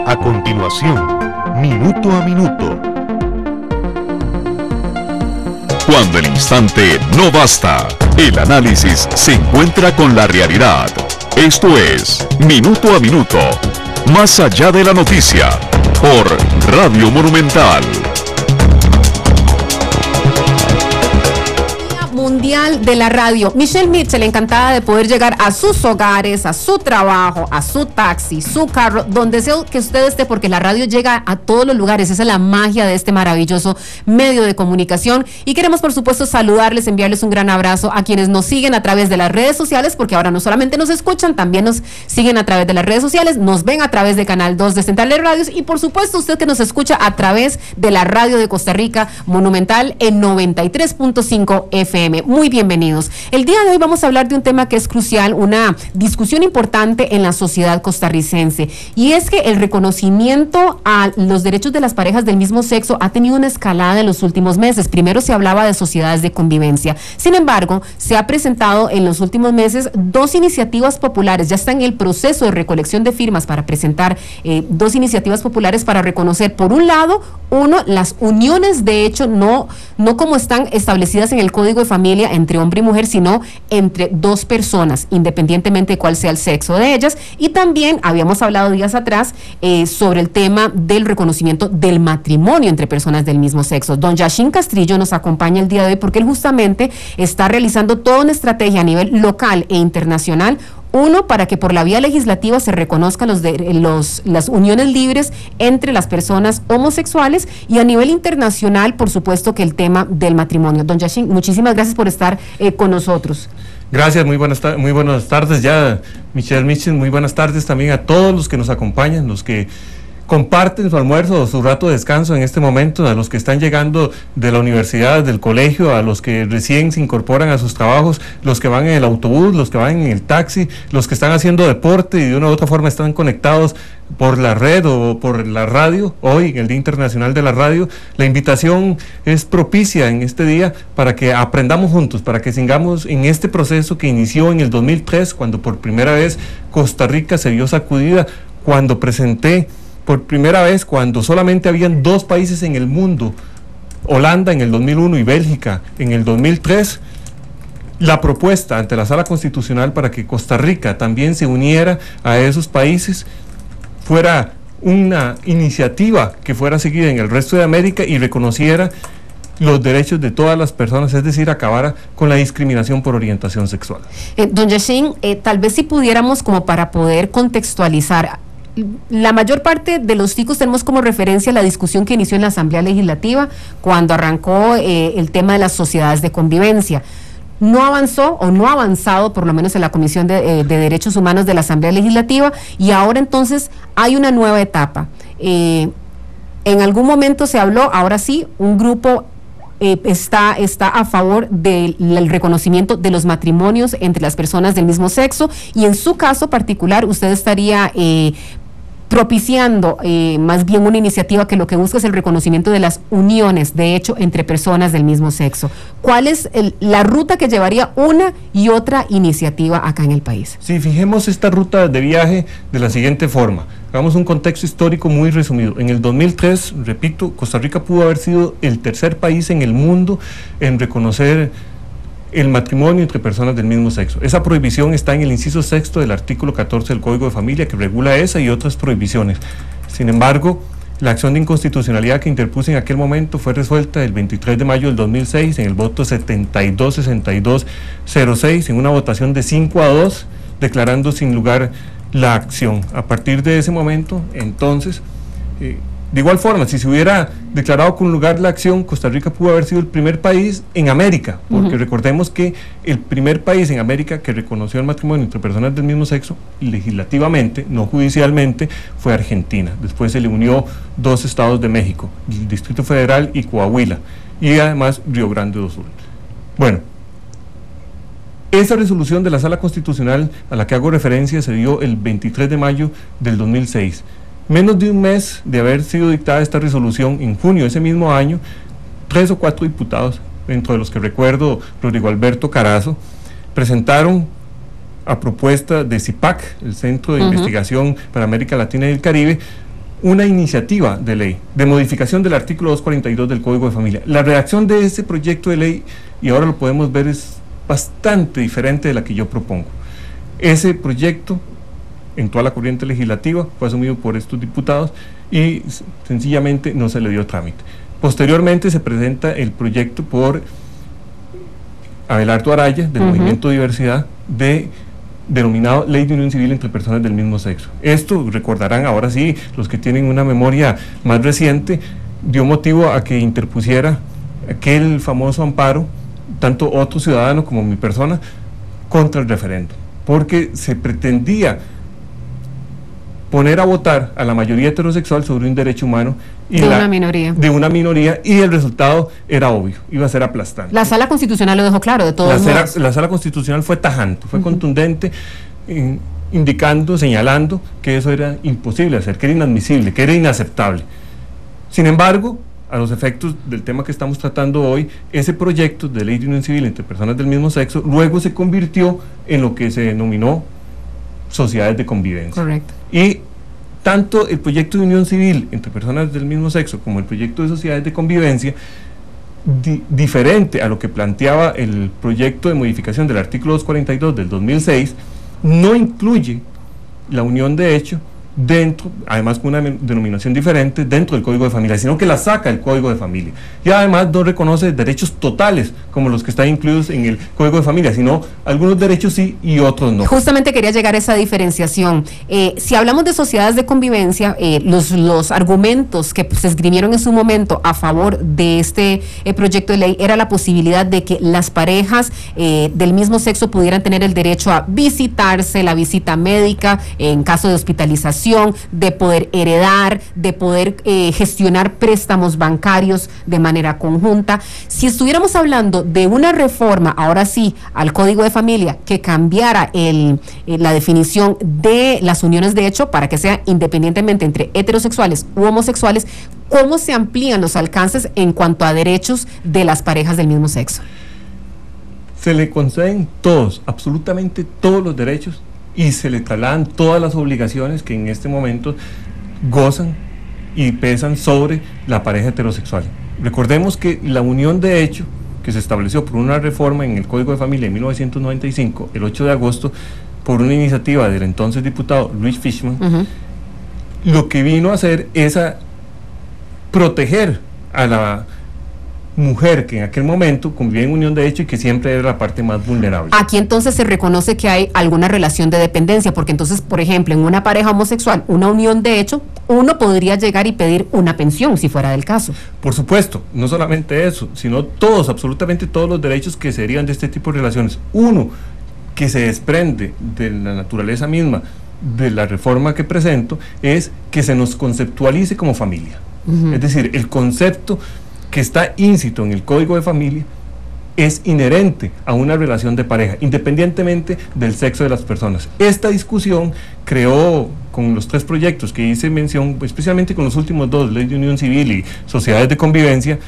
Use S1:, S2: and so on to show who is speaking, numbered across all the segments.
S1: A continuación, Minuto a Minuto.
S2: Cuando el instante no basta, el análisis se encuentra con la realidad. Esto es Minuto a Minuto, más allá de la noticia, por Radio Monumental.
S3: Mundial de la Radio. Michelle Mitchell, encantada de poder llegar a sus hogares, a su trabajo, a su taxi, su carro, donde sea que usted esté, porque la radio llega a todos los lugares. Esa es la magia de este maravilloso medio de comunicación. Y queremos, por supuesto, saludarles, enviarles un gran abrazo a quienes nos siguen a través de las redes sociales, porque ahora no solamente nos escuchan, también nos siguen a través de las redes sociales, nos ven a través de Canal 2 de Central de Radios y, por supuesto, usted que nos escucha a través de la radio de Costa Rica, Monumental, en 93.5 FM. Muy bienvenidos. El día de hoy vamos a hablar de un tema que es crucial, una discusión importante en la sociedad costarricense, y es que el reconocimiento a los derechos de las parejas del mismo sexo ha tenido una escalada en los últimos meses. Primero se hablaba de sociedades de convivencia. Sin embargo, se ha presentado en los últimos meses dos iniciativas populares. Ya está en el proceso de recolección de firmas para presentar dos iniciativas populares para reconocer, por un lado, las uniones de hecho, no como están establecidas en el Código de Familia entre hombre y mujer, sino entre dos personas, independientemente de cuál sea el sexo de ellas. Y también habíamos hablado días atrás sobre el tema del reconocimiento del matrimonio entre personas del mismo sexo. Don Yashin Castrillo nos acompaña el día de hoy porque él justamente está realizando toda una estrategia a nivel local e internacional. Uno, para que por la vía legislativa se reconozcan las uniones libres entre las personas homosexuales, y a nivel internacional, por supuesto, que el tema del matrimonio. Don Yashin, muchísimas gracias por estar con nosotros.
S4: Gracias, muy buenas tardes ya, Michelle Mitchell, muy buenas tardes también a todos los que nos acompañan, los que comparten su almuerzo o su rato de descanso en este momento, a los que están llegando de la universidad, del colegio, a los que recién se incorporan a sus trabajos, los que van en el autobús, los que van en el taxi, los que están haciendo deporte y de una u otra forma están conectados por la red o por la radio. Hoy, en el Día Internacional de la Radio, la invitación es propicia en este día para que aprendamos juntos, para que sigamos en este proceso que inició en el 2003, cuando por primera vez Costa Rica se vio sacudida, cuando presenté por primera vez, cuando solamente habían dos países en el mundo, Holanda en el 2001 y Bélgica en el 2003, la propuesta ante la Sala Constitucional para que Costa Rica también se uniera a esos países fuera una iniciativa que fuera seguida en el resto de América y reconociera los derechos de todas las personas, es decir, acabara con la discriminación por orientación sexual.
S3: Don Yashin, tal vez si pudiéramos, como para poder contextualizar, la mayor parte de los ticos tenemos como referencia la discusión que inició en la Asamblea Legislativa cuando arrancó el tema de las sociedades de convivencia. No avanzó o no ha avanzado, por lo menos en la Comisión de Derechos Humanos de la Asamblea Legislativa, y ahora entonces hay una nueva etapa. En algún momento se habló, ahora sí, un grupo está a favor del reconocimiento de los matrimonios entre las personas del mismo sexo, y en su caso particular usted estaría propiciando más bien una iniciativa que lo que busca es el reconocimiento de las uniones, de hecho, entre personas del mismo sexo. ¿Cuál es la ruta que llevaría una y otra iniciativa acá en el país?
S4: Sí, fijemos esta ruta de viaje de la siguiente forma. Hagamos un contexto histórico muy resumido. En el 2003, repito, Costa Rica pudo haber sido el tercer país en el mundo en reconocer el matrimonio entre personas del mismo sexo. Esa prohibición está en el inciso sexto del artículo 14 del Código de Familia, que regula esa y otras prohibiciones. Sin embargo, la acción de inconstitucionalidad que interpuse en aquel momento fue resuelta el 23 de mayo del 2006 en el voto 72-6206, en una votación de 5-2, declarando sin lugar la acción. A partir de ese momento, entonces, de igual forma, si se hubiera declarado con lugar la acción, Costa Rica pudo haber sido el primer país en América, porque recordemos que el primer país en América que reconoció el matrimonio entre personas del mismo sexo, legislativamente, no judicialmente, fue Argentina. Después se le unió dos estados de México, el Distrito Federal y Coahuila, y además Río Grande do Sul. Bueno, esa resolución de la Sala Constitucional a la que hago referencia se dio el 23 de mayo del 2006. Menos de un mes de haber sido dictada esta resolución, en junio de ese mismo año, 3 o 4 diputados, dentro de los que recuerdo Rodrigo Alberto Carazo, presentaron a propuesta de CIPAC, el Centro de Investigación para América Latina y el Caribe, una iniciativa de ley de modificación del artículo 242 del Código de Familia. La redacción de ese proyecto de ley, y ahora lo podemos ver, es bastante diferente de la que yo propongo. Ese proyecto, en toda la corriente legislativa, fue asumido por estos diputados y sencillamente no se le dio trámite. Posteriormente se presenta el proyecto por Abelardo Araya, del Movimiento Diversidad, denominado Ley de Unión Civil entre personas del mismo sexo. Esto, recordarán ahora sí, los que tienen una memoria más reciente, dio motivo a que interpusiera aquel famoso amparo, tanto otro ciudadano como mi persona, contra el referéndum, porque se pretendía poner a votar a la mayoría heterosexual sobre un derecho humano y de una minoría, y el resultado era obvio, iba a ser aplastante.
S3: La Sala Constitucional lo dejó claro, de todos modos.
S4: La Sala Constitucional fue tajante, fue contundente, indicando, señalando que eso era imposible hacer, que era inadmisible, que era inaceptable. Sin embargo, a los efectos del tema que estamos tratando hoy, ese proyecto de ley de unión civil entre personas del mismo sexo luego se convirtió en lo que se denominó sociedades de convivencia.
S3: Correcto.
S4: Y tanto el proyecto de unión civil entre personas del mismo sexo como el proyecto de sociedades de convivencia, diferente a lo que planteaba el proyecto de modificación del artículo 242 del 2006, no incluye la unión de hecho dentro, además con una denominación diferente, dentro del Código de Familia, sino que la saca del Código de Familia, y además no reconoce derechos totales como los que están incluidos en el Código de Familia, sino algunos derechos sí y otros no.
S3: Justamente quería llegar a esa diferenciación. Si hablamos de sociedades de convivencia, los argumentos que se esgrimieron en su momento a favor de este proyecto de ley era la posibilidad de que las parejas del mismo sexo pudieran tener el derecho a visitarse, la visita médica en caso de hospitalización, de poder heredar, de poder gestionar préstamos bancarios de manera conjunta. Si estuviéramos hablando de una reforma, ahora sí, al Código de Familia, que cambiara la definición de las uniones de hecho para que sea independientemente entre heterosexuales u homosexuales, ¿cómo se amplían los alcances en cuanto a derechos de las parejas del mismo sexo?
S4: Se le conceden todos, absolutamente todos los derechos, y se le trasladan todas las obligaciones que en este momento gozan y pesan sobre la pareja heterosexual. Recordemos que la unión de hecho, que se estableció por una reforma en el Código de Familia en 1995, el 8 de agosto, por una iniciativa del entonces diputado Luis Fishman, lo que vino a hacer es a proteger a la mujer que en aquel momento convivía en unión de hecho y que siempre era la parte más vulnerable.
S3: Aquí entonces se reconoce que hay alguna relación de dependencia, porque entonces, por ejemplo, en una pareja homosexual, una unión de hecho, uno podría llegar y pedir una pensión, si fuera del caso.
S4: Por supuesto, no solamente eso, sino todos, absolutamente todos los derechos que se derivan de este tipo de relaciones. Uno, que se desprende de la naturaleza misma de la reforma que presento, es que se nos conceptualice como familia. Es decir, el concepto que está íncito en el Código de Familia es inherente a una relación de pareja, independientemente del sexo de las personas. Esta discusión creó, con los tres proyectos que hice mención, especialmente con los últimos dos, Ley de Unión Civil y Sociedades de Convivencia,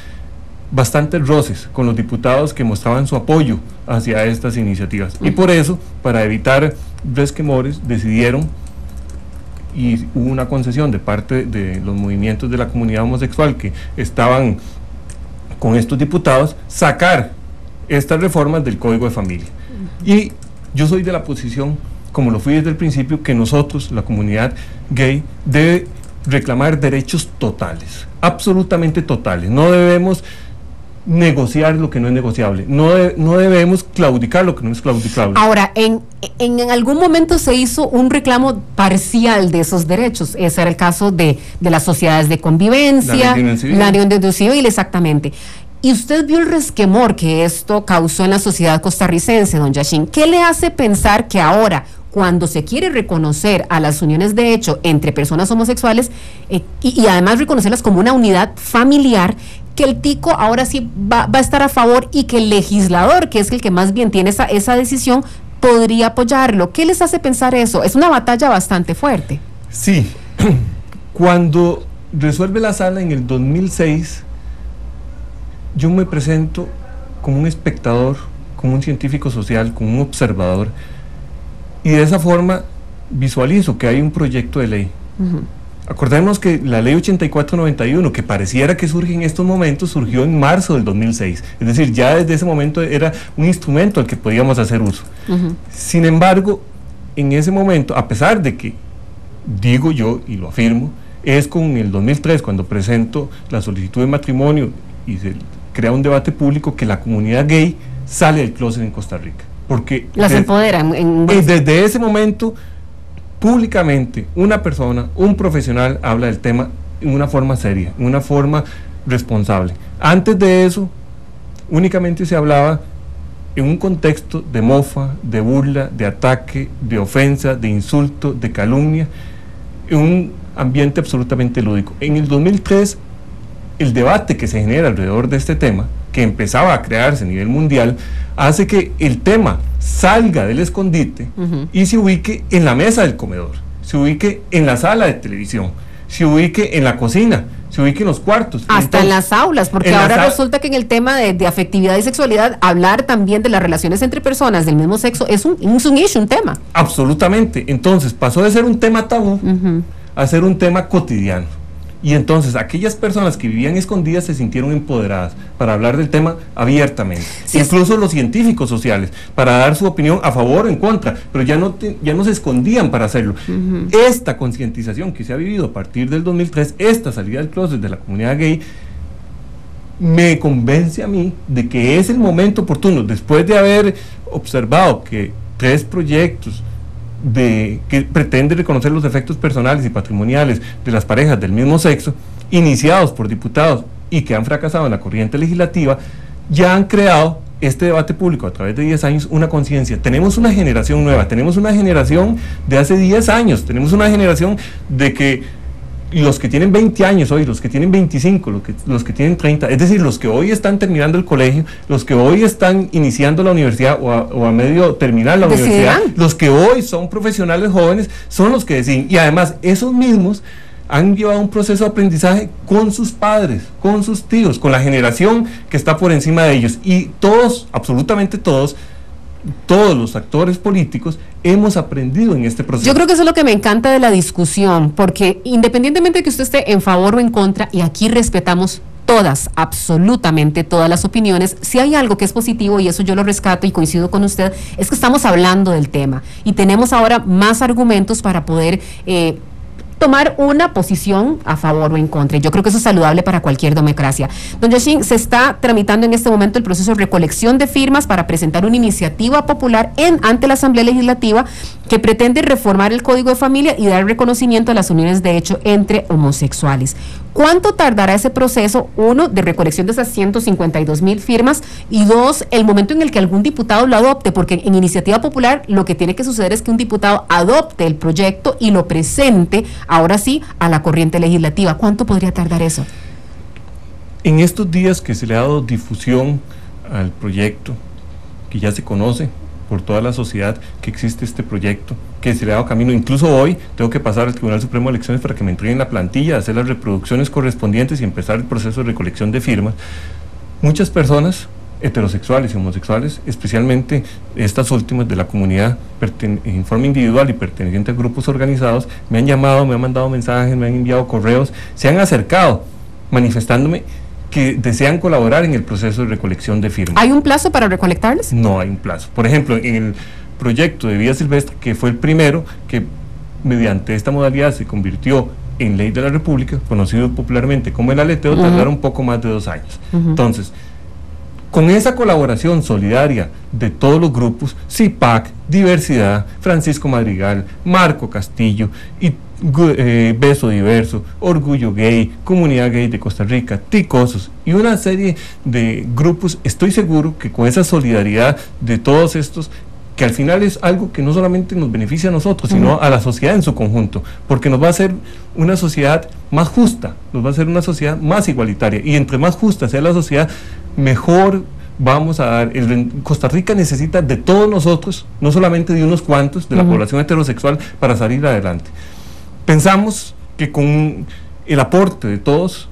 S4: bastantes roces con los diputados que mostraban su apoyo hacia estas iniciativas. Y por eso, para evitar resquemores, decidieron, y hubo una concesión de parte de los movimientos de la comunidad homosexual que estaban con estos diputados, sacar estas reformas del Código de Familia. Y yo soy de la posición, como lo fui desde el principio, que nosotros, la comunidad gay, debe reclamar derechos totales, absolutamente totales. No debemos negociar lo que no es negociable, no debemos claudicar lo que no es claudicable.
S3: Ahora, en algún momento se hizo un reclamo parcial de esos derechos. Ese era el caso de las sociedades de convivencia, la unión de civil, exactamente. Y usted vio el resquemor que esto causó en la sociedad costarricense, don Yashin. ¿Qué le hace pensar que ahora, cuando se quiere reconocer a las uniones de hecho entre personas homosexuales y además reconocerlas como una unidad familiar, que el tico ahora sí va a estar a favor y que el legislador, que es el que más bien tiene esa decisión, podría apoyarlo? ¿Qué les hace pensar eso? Es una batalla bastante fuerte.
S4: Sí, cuando resuelve la sala en el 2006, yo me presento como un espectador, como un científico social, como un observador, y de esa forma visualizo que hay un proyecto de ley. Acordemos que la ley 8491, que pareciera que surge en estos momentos, surgió en marzo del 2006. Es decir, ya desde ese momento era un instrumento al que podíamos hacer uso. Sin embargo, en ese momento, a pesar de que, digo yo y lo afirmo, es con el 2003 cuando presento la solicitud de matrimonio y se crea un debate público, que la comunidad gay sale del closet en Costa Rica. Porque
S3: las empoderan.
S4: Desde ese momento, públicamente, una persona, un profesional habla del tema en una forma seria, en una forma responsable. Antes de eso, únicamente se hablaba en un contexto de mofa, de burla, de ataque, de ofensa, de insulto, de calumnia, en un ambiente absolutamente lúdico. En el 2003, el debate que se genera alrededor de este tema, que empezaba a crearse a nivel mundial, hace que el tema salga del escondite y se ubique en la mesa del comedor, se ubique en la sala de televisión, se ubique en la cocina, se ubique en los cuartos.
S3: Hasta entonces, en las aulas, porque ahora resulta que en el tema de afectividad y sexualidad, hablar también de las relaciones entre personas del mismo sexo es un issue, un tema.
S4: Absolutamente. Entonces pasó de ser un tema tabú a ser un tema cotidiano. Y entonces aquellas personas que vivían escondidas se sintieron empoderadas para hablar del tema abiertamente. Sí, incluso los científicos sociales, para dar su opinión a favor o en contra, pero ya no se escondían para hacerlo. Esta concientización que se ha vivido a partir del 2003, esta salida del closet de la comunidad gay, me convence a mí de que es el momento oportuno, después de haber observado que 3 proyectos que pretende reconocer los efectos personales y patrimoniales de las parejas del mismo sexo, iniciados por diputados y que han fracasado en la corriente legislativa, ya han creado este debate público a través de 10 años una conciencia. Tenemos una generación nueva, tenemos una generación de hace 10 años, tenemos una generación de que los que tienen 20 años hoy, los que tienen 25, los que tienen 30, es decir, los que hoy están terminando el colegio, los que hoy están iniciando la universidad o a medio terminar la universidad, los que hoy son profesionales jóvenes, son los que deciden. Y además, esos mismos han llevado un proceso de aprendizaje con sus padres, con sus tíos, con la generación que está por encima de ellos. Y todos, absolutamente todos los actores políticos hemos aprendido en este proceso.
S3: Yo creo que eso es lo que me encanta de la discusión, porque independientemente de que usted esté en favor o en contra, y aquí respetamos todas, absolutamente todas las opiniones, si hay algo que es positivo, y eso yo lo rescato y coincido con usted, es que estamos hablando del tema y tenemos ahora más argumentos para poder tomar una posición a favor o en contra. Y yo creo que eso es saludable para cualquier democracia. Don Yashin, se está tramitando en este momento el proceso de recolección de firmas para presentar una iniciativa popular ante la Asamblea Legislativa que pretende reformar el Código de Familia y dar reconocimiento a las uniones de hecho entre homosexuales. ¿Cuánto tardará ese proceso? 1, de recolección de esas 152,000 firmas, y 2, el momento en el que algún diputado lo adopte, porque en iniciativa popular lo que tiene que suceder es que un diputado adopte el proyecto y lo presente, ahora sí, a la corriente legislativa. ¿Cuánto podría tardar eso?
S4: En estos días que se le ha dado difusión al proyecto, que ya se conoce por toda la sociedad que existe este proyecto, que se le ha dado camino, incluso hoy tengo que pasar al Tribunal Supremo de Elecciones para que me entreguen la plantilla, hacer las reproducciones correspondientes y empezar el proceso de recolección de firmas. Muchas personas heterosexuales y homosexuales, especialmente estas últimas de la comunidad en forma individual y perteneciente a grupos organizados, me han llamado, me han mandado mensajes, me han enviado correos, se han acercado manifestándome que desean colaborar en el proceso de recolección de firmas.
S3: ¿Hay un plazo para recolectarles?
S4: No hay un plazo. Por ejemplo, en el proyecto de Vida Silvestre, que fue el primero que mediante esta modalidad se convirtió en ley de la República, conocido popularmente como el aleteo, tardaron un poco más de 2 años. Entonces, con esa colaboración solidaria de todos los grupos, CIPAC, Diversidad, Francisco Madrigal, Marco Castillo y Beso Diverso, Orgullo Gay, Comunidad Gay de Costa Rica, Ticosos y una serie de grupos, estoy seguro que con esa solidaridad de todos estos, que al final es algo que no solamente nos beneficia a nosotros, sino a la sociedad en su conjunto, porque nos va a hacer una sociedad más justa, nos va a hacer una sociedad más igualitaria, y entre más justa sea la sociedad, mejor vamos a dar. Costa Rica necesita de todos nosotros, no solamente de unos cuantos, de la población heterosexual, para salir adelante. Pensamos que con el aporte de todos,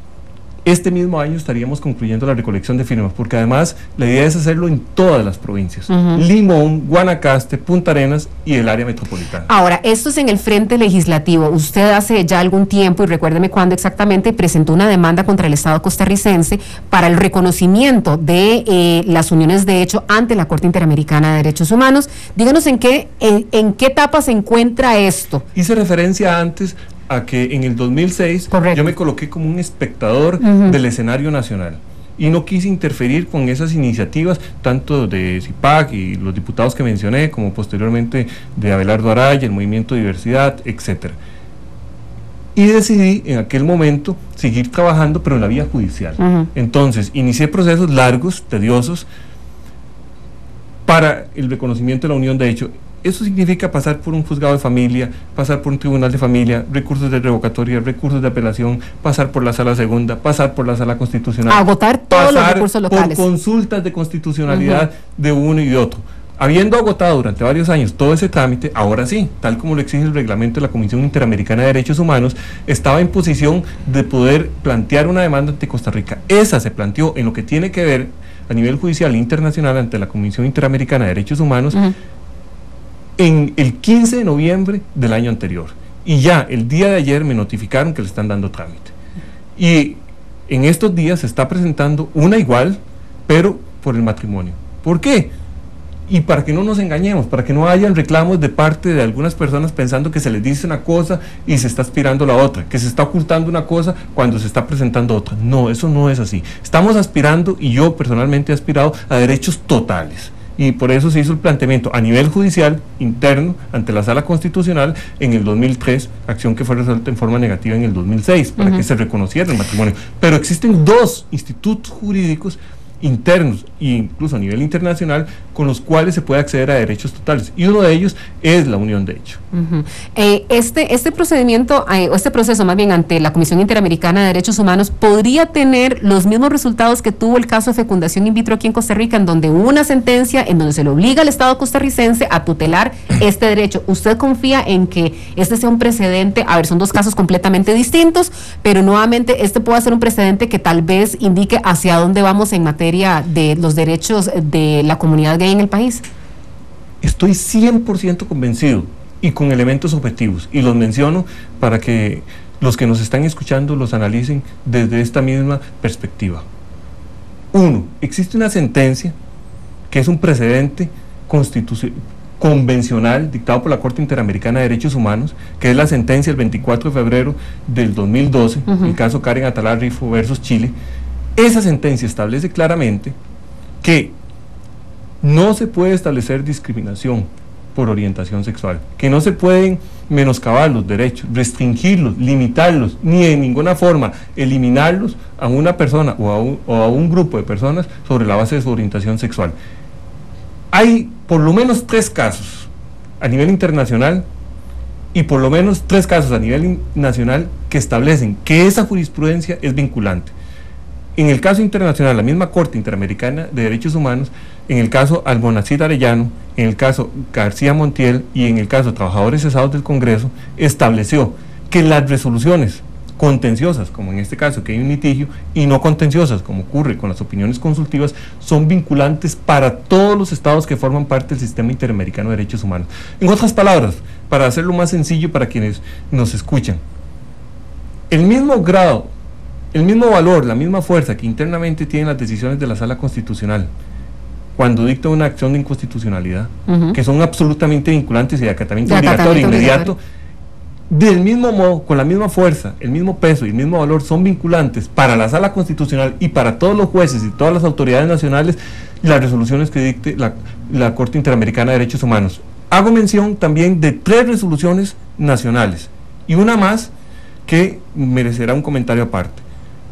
S4: este mismo año estaríamos concluyendo la recolección de firmas, porque además la idea es hacerlo en todas las provincias, Limón, Guanacaste, Punta Arenas y el área metropolitana.
S3: Ahora, esto es en el frente legislativo. Usted hace ya algún tiempo, y recuérdeme cuándo exactamente, presentó una demanda contra el Estado costarricense para el reconocimiento de las uniones de hecho ante la Corte Interamericana de Derechos Humanos. Díganos en qué etapa se encuentra esto.
S4: Hice referencia antes a que en el 2006
S3: Correcto.
S4: yo me coloqué como un espectador del escenario nacional y no quise interferir con esas iniciativas, tanto de CIPAC y los diputados que mencioné, como posteriormente de Abelardo Araya, el Movimiento Diversidad, etcétera. Y decidí en aquel momento seguir trabajando, pero en la vía judicial. Entonces, inicié procesos largos, tediosos, para el reconocimiento de la unión de hecho. Eso significa pasar por un juzgado de familia, pasar por un tribunal de familia, recursos de revocatoria, recursos de apelación, pasar por la sala segunda, pasar por la sala constitucional.
S3: Agotar todos los recursos locales.
S4: Por consultas de constitucionalidad de uno y de otro. Habiendo agotado durante varios años todo ese trámite, ahora sí, tal como lo exige el reglamento de la Comisión Interamericana de Derechos Humanos, estaba en posición de poder plantear una demanda ante Costa Rica. Esa se planteó en lo que tiene que ver a nivel judicial internacional ante la Comisión Interamericana de Derechos Humanos, en el 15 de noviembre del año anterior, y ya el día de ayer me notificaron que le están dando trámite, y en estos días se está presentando una igual, pero por el matrimonio. ¿Por qué? Y para que no nos engañemos, para que no hayan reclamos de parte de algunas personas pensando que se les dice una cosa y se está aspirando la otra, que se está ocultando una cosa cuando se está presentando otra. No, eso no es así. Estamos aspirando, y yo personalmente he aspirado a derechos totales. Y por eso se hizo el planteamiento a nivel judicial interno ante la Sala Constitucional en el 2003, acción que fue resuelta en forma negativa en el 2006, para que se reconociera el matrimonio. Pero existen dos institutos jurídicos internos e incluso a nivel internacional con los cuales se puede acceder a derechos totales, y uno de ellos es la unión de hecho.
S3: Este procedimiento, o este proceso más bien ante la Comisión Interamericana de Derechos Humanos, podría tener los mismos resultados que tuvo el caso de fecundación in vitro aquí en Costa Rica, en donde hubo una sentencia en donde se le obliga al Estado costarricense a tutelar este derecho. ¿Usted confía en que este sea un precedente? A ver, son dos casos completamente distintos, pero nuevamente este puede ser un precedente que tal vez indique hacia dónde vamos en materia de los derechos de la comunidad gay en el país.
S4: Estoy 100% convencido y con elementos objetivos, y los menciono para que los que nos están escuchando los analicen desde esta misma perspectiva. Uno, existe una sentencia que es un precedente convencional dictado por la Corte Interamericana de Derechos Humanos, que es la sentencia del 24 de febrero del 2012, el caso Karen Atalá Rifo versus Chile. Esa sentencia establece claramente que no se puede establecer discriminación por orientación sexual, que no se pueden menoscabar los derechos, restringirlos, limitarlos, ni de ninguna forma eliminarlos a una persona o a un grupo de personas sobre la base de su orientación sexual. Hay por lo menos 3 casos a nivel internacional y por lo menos 3 casos a nivel nacional que establecen que esa jurisprudencia es vinculante. En el caso internacional, la misma Corte Interamericana de Derechos Humanos, en el caso Almonacid Arellano, en el caso García Montiel y en el caso Trabajadores Cesados del Congreso, estableció que las resoluciones contenciosas, como en este caso que hay un litigio, y no contenciosas, como ocurre con las opiniones consultivas, son vinculantes para todos los estados que forman parte del Sistema Interamericano de Derechos Humanos. En otras palabras, para hacerlo más sencillo para quienes nos escuchan, el mismo grado, el mismo valor, la misma fuerza que internamente tienen las decisiones de la Sala Constitucional cuando dicta una acción de inconstitucionalidad, que son absolutamente vinculantes y de acatamiento obligatorio inmediato, del mismo modo, con la misma fuerza, el mismo peso y el mismo valor, son vinculantes para la Sala Constitucional y para todos los jueces y todas las autoridades nacionales las resoluciones que dicte la Corte Interamericana de Derechos Humanos. Hago mención también de 3 resoluciones nacionales y una más que merecerá un comentario aparte,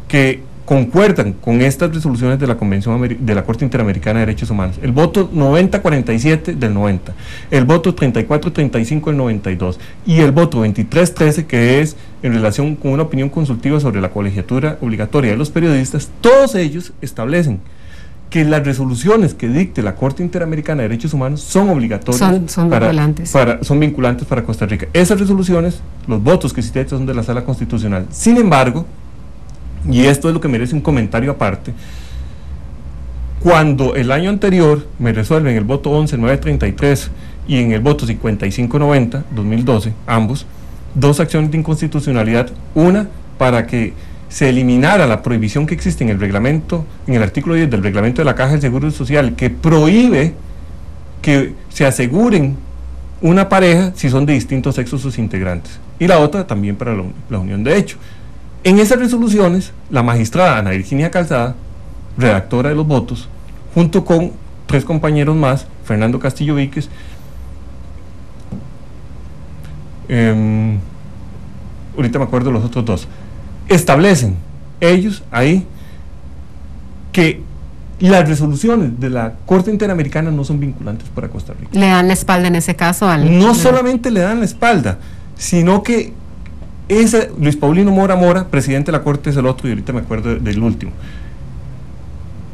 S4: que concuerdan con estas resoluciones de la Convención de la Corte Interamericana de Derechos Humanos. El voto 9047 del 90, el voto 3435 del 92 y el voto 2313, que es en relación con una opinión consultiva sobre la colegiatura obligatoria de los periodistas. Todos ellos establecen que las resoluciones que dicte la Corte Interamericana de Derechos Humanos son obligatorias, son vinculantes para Costa Rica. Esas resoluciones, los votos que cité son de la Sala Constitucional. Sin embargo, y esto es lo que merece un comentario aparte, cuando el año anterior me resuelven el voto 11933 y en el voto 5590, 2012, ambos, dos acciones de inconstitucionalidad, una para que se eliminara la prohibición que existe en el reglamento, en el artículo 10 del reglamento de la Caja del Seguro Social, que prohíbe que se aseguren una pareja si son de distintos sexos sus integrantes, y la otra también para la unión de hecho. En esas resoluciones, la magistrada Ana Virginia Calzada, redactora de los votos, junto con 3 compañeros más, Fernando Castillo Víquez, ahorita me acuerdo de los otros 2, establecen ellos ahí que las resoluciones de la Corte Interamericana no son vinculantes para Costa Rica.
S3: ¿Le dan la espalda en ese caso?
S4: No solamente le dan la espalda, sino que Luis Paulino Mora, presidente de la Corte, es el otro, y ahorita me acuerdo del último,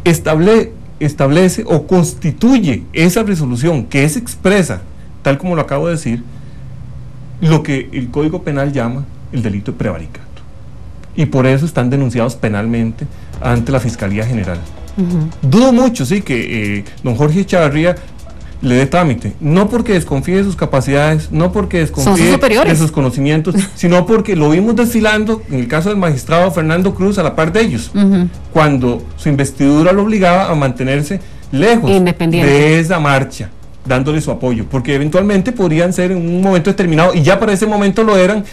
S4: establece o constituye esa resolución que es expresa, tal como lo acabo de decir, lo que el Código Penal llama el delito de prevaricato, y por eso están denunciados penalmente ante la Fiscalía General. Dudo mucho, sí, que don Jorge Chavarría le dé trámite, no porque desconfíe de sus capacidades, no porque desconfíe de sus conocimientos, sino porque lo vimos desfilando en el caso del magistrado Fernando Cruz a la par de ellos, cuando su investidura lo obligaba a mantenerse lejos de esa marcha, dándole su apoyo, porque eventualmente podrían ser en un momento determinado, y ya para ese momento lo eran,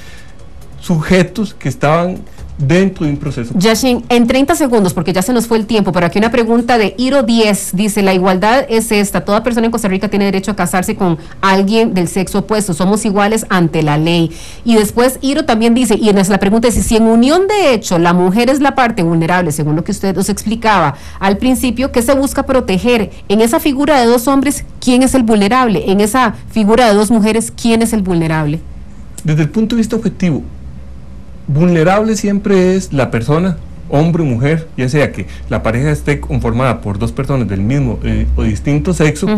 S4: sujetos que estaban dentro de un proceso.
S3: Yashin, en 30 segundos, porque ya se nos fue el tiempo, pero aquí una pregunta de Iro 10, dice, la igualdad es esta, toda persona en Costa Rica tiene derecho a casarse con alguien del sexo opuesto, somos iguales ante la ley. Y después Iro también dice, y la pregunta es, si en unión de hecho la mujer es la parte vulnerable, según lo que usted nos explicaba al principio, ¿qué se busca proteger? En esa figura de 2 hombres, ¿quién es el vulnerable? En esa figura de 2 mujeres, ¿quién es el vulnerable?
S4: Desde el punto de vista objetivo, vulnerable siempre es la persona, hombre o mujer, ya sea que la pareja esté conformada por 2 personas del mismo o distinto sexo,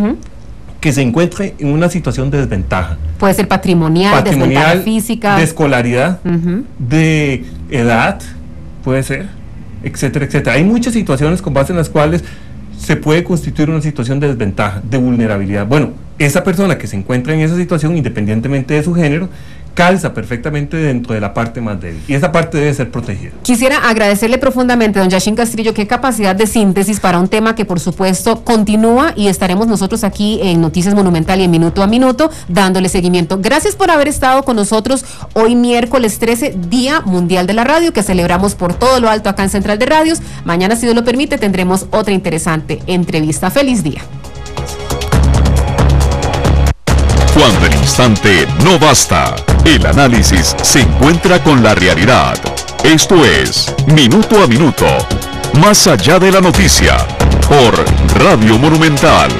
S4: que se encuentre en una situación de desventaja.
S3: Puede ser patrimonial, desventaja física,
S4: de escolaridad, de edad, puede ser, etcétera, etcétera. Hay muchas situaciones con base en las cuales se puede constituir una situación de desventaja, de vulnerabilidad. Bueno, esa persona que se encuentra en esa situación, independientemente de su género, calza perfectamente dentro de la parte más débil, y esa parte debe ser protegida.
S3: Quisiera agradecerle profundamente, don Yashin Castrillo, qué capacidad de síntesis para un tema que por supuesto continúa, y estaremos nosotros aquí en Noticias Monumental y en Minuto a Minuto dándole seguimiento. Gracias por haber estado con nosotros hoy miércoles 13, Día Mundial de la Radio, que celebramos por todo lo alto acá en Central de Radios. Mañana, si Dios lo permite, tendremos otra interesante entrevista. Feliz día.
S2: Cuando el instante no basta, el análisis se encuentra con la realidad. Esto es Minuto a Minuto, más allá de la noticia, por Radio Monumental.